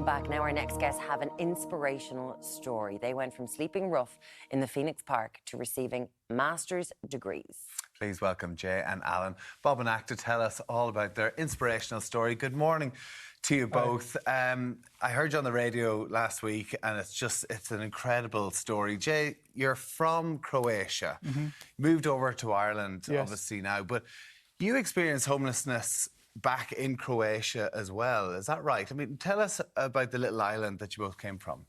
Welcome back. Now our next guests have an inspirational story. They went from sleeping rough in the Phoenix Park to receiving master's degrees. Please welcome Jay and Allen Bobinac to tell us all about their inspirational story. Good morning to you both. I heard you on the radio last week and it's an incredible story. Jay, you're from Croatia, moved over to Ireland, obviously now, but you experienced homelessness back in Croatia as well, is that right? I mean, tell us about the little island that you both came from.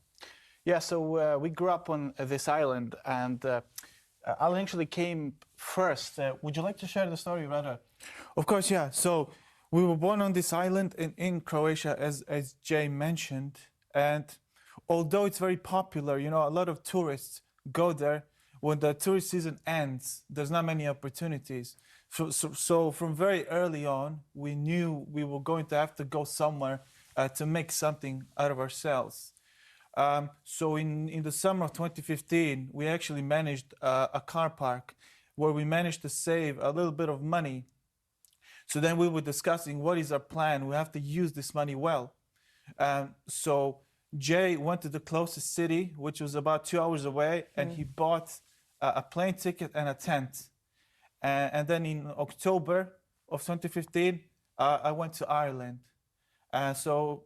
Yeah, so we grew up on this island, and Alan actually came first. Would you like to share the story, rather? Of course, yeah. So we were born on this island in Croatia, as Jay mentioned, and although it's very popular, you know, a lot of tourists go there. When the tourist season ends, there's not many opportunities. So from very early on, we knew we were going to have to go somewhere to make something out of ourselves. So in the summer of 2015, we actually managed a car park where we managed to save a little bit of money. So then we were discussing what is our plan. We have to use this money well. So Jay went to the closest city, which was about 2 hours away, and he bought a plane ticket and a tent. And then in October of 2015, I went to Ireland. So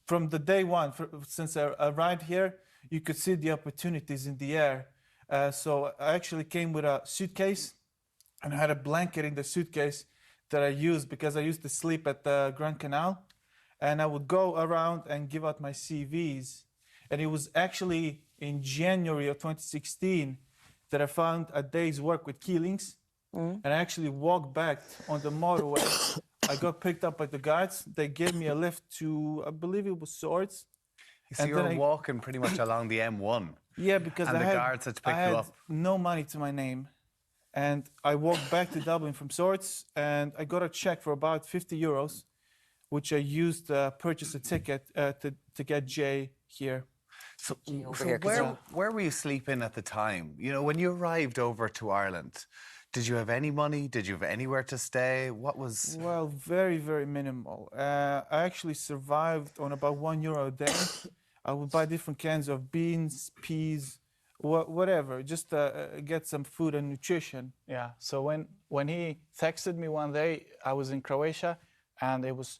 from the day one, since I arrived here, you could see the opportunities in the air. So I actually came with a suitcase, and I had a blanket in the suitcase that I used because I used to sleep at the Grand Canal. And I would go around and give out my CVs. And it was actually in January of 2016 that I found a day's work with Keelings. And I actually walked back on the motorway. I got picked up by the guards. They gave me a lift to, I believe it was Swords. So you were walking pretty much along the M1. Yeah, because the guards had to pick you up. No money to my name. And I walked back to Dublin from Swords, and I got a check for about 50 euros, which I used to purchase a ticket to get Jay here. So where were you sleeping at the time? You know, when you arrived over to Ireland, did you have any money? Did you have anywhere to stay? What was... Well, very, very minimal. I actually survived on about €1 a day. I would buy different cans of beans, peas, whatever, just to get some food and nutrition. Yeah, so when he texted me one day, I was in Croatia, and it was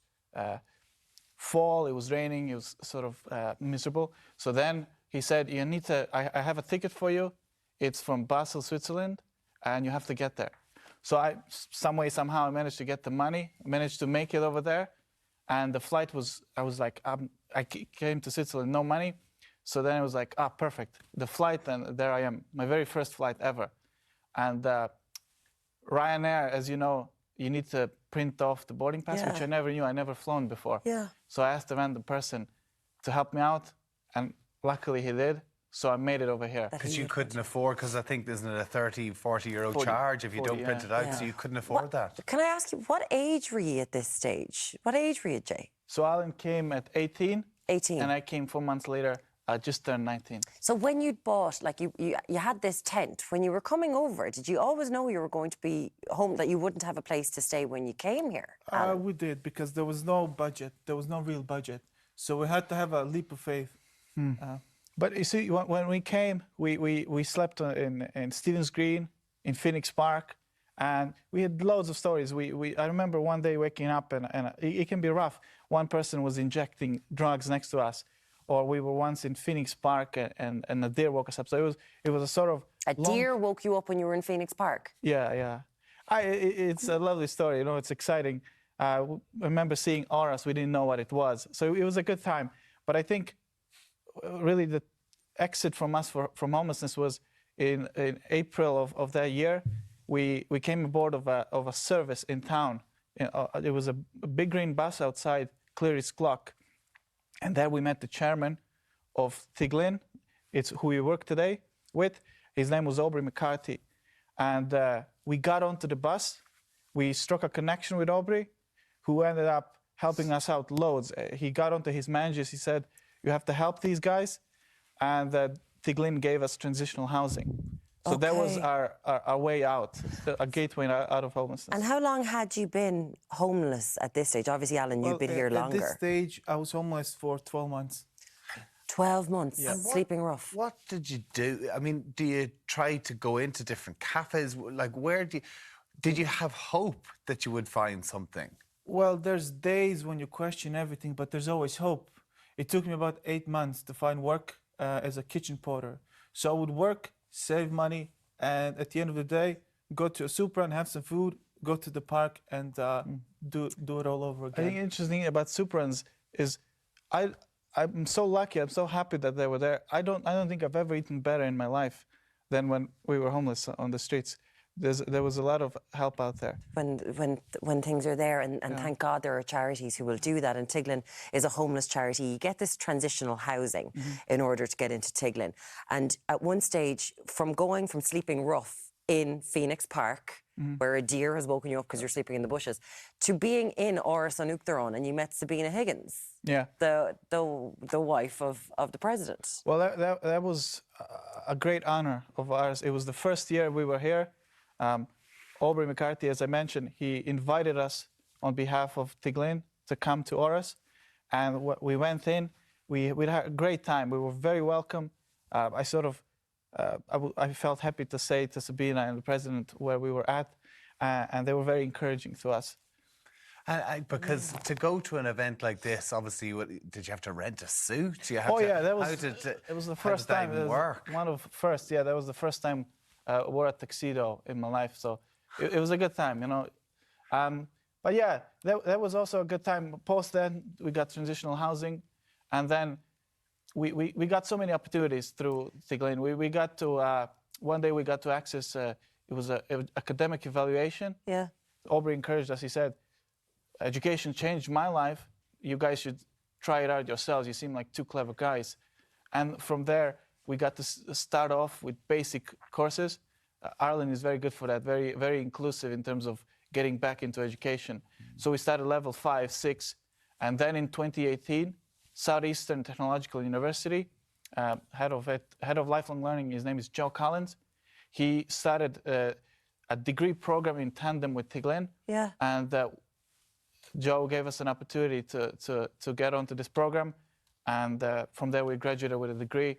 fall, it was raining, it was sort of miserable. So then he said, you need to, I have a ticket for you. It's from Basel, Switzerland, and you have to get there. So somehow I managed to get the money, managed to make it over there. And the flight was, I was like, I came to Switzerland, no money. So then I was like, perfect. The flight, and there I am, my very first flight ever. And Ryanair, as you know, you need to print off the boarding pass, which I never knew. I never flown before. So I asked a random person to help me out, and luckily he did. So I made it over here. Because you couldn't afford, because I think isn't it a 30, 40 euro charge if you don't print it out, so you couldn't afford that. Can I ask you, what age were you at this stage? What age were you, Jay? So Alan came at 18. 18. And I came 4 months later. I just turned 19. So when you'd bought, like you had this tent, when you were coming over, did you always know you were going to be home, that you wouldn't have a place to stay when you came here? We did, because there was no budget. There was no real budget. So we had to have a leap of faith. But you see, when we came, we slept in Stevens Green, in Phoenix Park, and we had loads of stories. I remember one day waking up, and it can be rough. One person was injecting drugs next to us. Or we were once in Phoenix Park, and a deer woke us up. So it was a sort of... deer woke you up when you were in Phoenix Park? Yeah, yeah. It's a lovely story, you know, it's exciting. I remember seeing auras, we didn't know what it was. So it was a good time. But I think really the exit from us from homelessness was in April of that year. We came aboard of a service in town. It was a big green bus outside Cleary's Clock. And there we met the chairman of Tiglin. It's who we work today with. His name was Aubrey McCarthy. And we got onto the bus. We struck a connection with Aubrey, who ended up helping us out loads. He got onto his managers. He said, you have to help these guys. And Tiglin gave us transitional housing. So that was Okay. our way out, a gateway out of homelessness. And how long had you been homeless at this stage? Obviously, Alan, you've been here At this longer. stage, I was homeless for 12 months. 12 months, Yeah. sleeping rough. What did you do? I mean, do you try to go into different cafes? Like, did you have hope that you would find something? Well, there's days when you question everything, but there's always hope. It took me about 8 months to find work as a kitchen porter. So I would work, save money, and at the end of the day, go to a super and have some food, go to the park, and do it all over I again. think interesting about super runs is I'm so lucky, I'm so happy that they were there. I don't think I've ever eaten better in my life than when we were homeless on the streets. There was a lot of help out there. When things are there, and thank God there are charities who will do that. And Tiglin is a homeless charity. You get this transitional housing in order to get into Tiglin. And at one stage, from sleeping rough in Phoenix Park, where a deer has woken you up because you're sleeping in the bushes, to being in Áras an Uachtaráin, and you met Sabina Higgins, the wife of the president. Well, that was a great honor of ours. It was the first year we were here. Aubrey McCarthy, as I mentioned, he invited us on behalf of Tiglin to come to Áras, and we went in. We had a great time. We were very welcome. I felt happy to say to Sabina and the president where we were at, and they were very encouraging to us. Because to go to an event like this, obviously, did you have to rent a suit? That was the first time. How did that work? One of first, that was the first time I wore a tuxedo in my life. So it was a good time, you know. But yeah, that was also a good time. Post then, we got transitional housing, and then we got so many opportunities through Tiglin. We got to one day we got to access. It was an academic evaluation. Yeah. Aubrey encouraged us. He said, "Education changed my life. You guys should try it out yourselves. You seem like two clever guys." And from there, we got to start off with basic courses. Ireland is very good for that. Very, very inclusive in terms of getting back into education. So we started level 5, 6, and then in 2018. Southeastern Technological University, head of lifelong learning, his name is Joe Collins. He started a degree program in tandem with Tiglin. Yeah. And Joe gave us an opportunity to get onto this program. And from there, we graduated with a degree.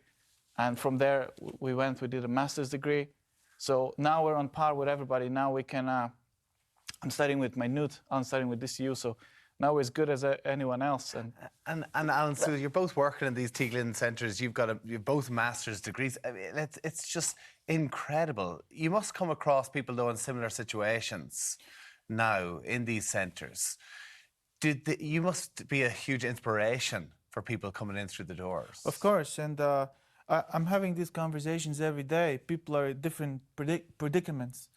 And from there, we did a master's degree. So now we're on par with everybody. Now we can, I'm studying with Minute, I'm studying with DCU. So now we're as good as anyone else. And Alan, so you're both working in these Tiglin centres. You've both master's degrees. I mean, it's just incredible. You must come across people though in similar situations now in these centres. You must be a huge inspiration for people coming in through the doors. Of course, and I'm having these conversations every day. People are in different predicaments.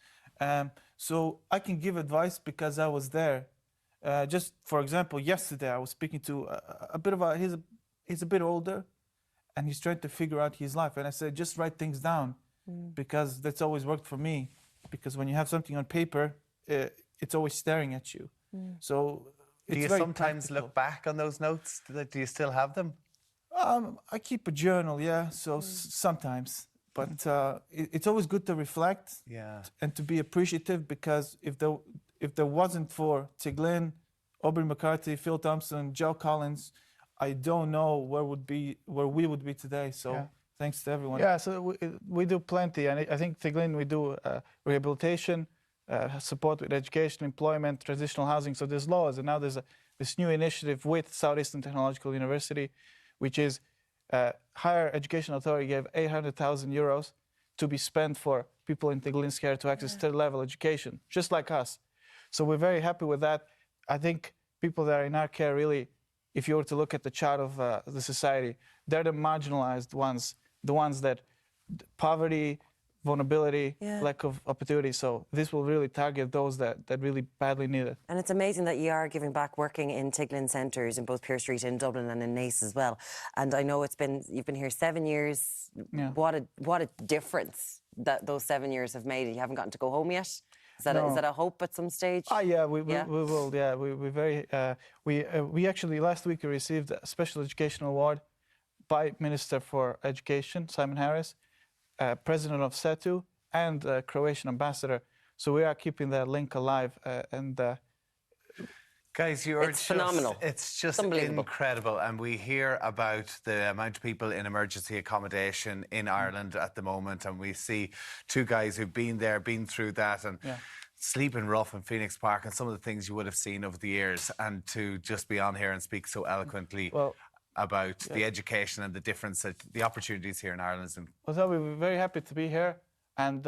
So I can give advice because I was there. Just for example, yesterday I was speaking to he's a bit older, and he's trying to figure out his life. And I said, just write things down, because that's always worked for me. Because when you have something on paper, it's always staring at you. So it's do you very sometimes practical. look back on those notes? Do you still have them? I keep a journal, yeah. So sometimes, but it's always good to reflect, and to be appreciative, because if there wasn't for Tiglin, Aubrey McCarthy, Phil Thompson, Joe Collins, I don't know where we would be today. So thanks to everyone. Yeah, so we do plenty. And I think Tiglin, we do rehabilitation, support with education, employment, transitional housing. So there's laws. And now there's this new initiative with Southeastern Technological University, which is Higher Education Authority gave 800,000 euros to be spent for people in Tiglin's care to access third-level education, just like us. So we're very happy with that. I think people that are in our care really, if you were to look at the chart of the society, they're the marginalized ones, the ones that poverty, vulnerability, lack of opportunity. So this will really target those that really badly need it. And it's amazing that you are giving back, working in Tiglin centres in both Pearse Street in Dublin and in Naas as well. And I know you've been here 7 years. Yeah. What a difference that those 7 years have made. You haven't gotten to go home yet. Is that a hope at some stage? Yeah, we will. Yeah, we actually last week we received a special education award by Minister for Education Simon Harris, President of SETU, and Croatian ambassador. So we are keeping that link alive. Guys, you're It's phenomenal. It's just unbelievable. incredible. And we hear about the amount of people in emergency accommodation in Ireland at the moment. And we see two guys who've been there, been through that, and sleeping rough in Phoenix Park, and some of the things you would have seen over the years. And to just be on here and speak so eloquently about the education and the difference, the opportunities here in Ireland. Well, so we're very happy to be here. And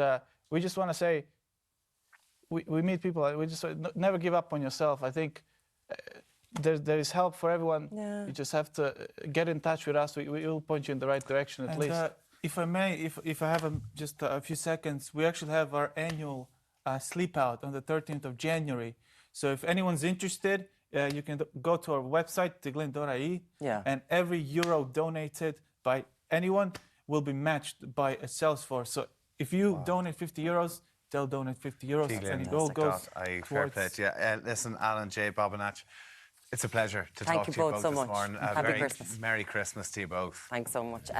we just want to say, we meet people, we just never give up on yourself. I think there is help for everyone. You just have to get in touch with us. We will point you in the right direction at least. If I may, if I have just a few seconds, we actually have our annual sleep out on the 13th of January. So if anyone's interested, you can go to our website, tiglin.ie, and every euro donated by anyone will be matched by a Salesforce. So if you donate 50 euros, they'll donate 50 euros. Tiglin, and it all goes fair play. Listen, Alan, Jay, Bobinac, it's a pleasure to talk to you both so this much. morning. Happy Christmas. Merry Christmas to you both. Thanks so much.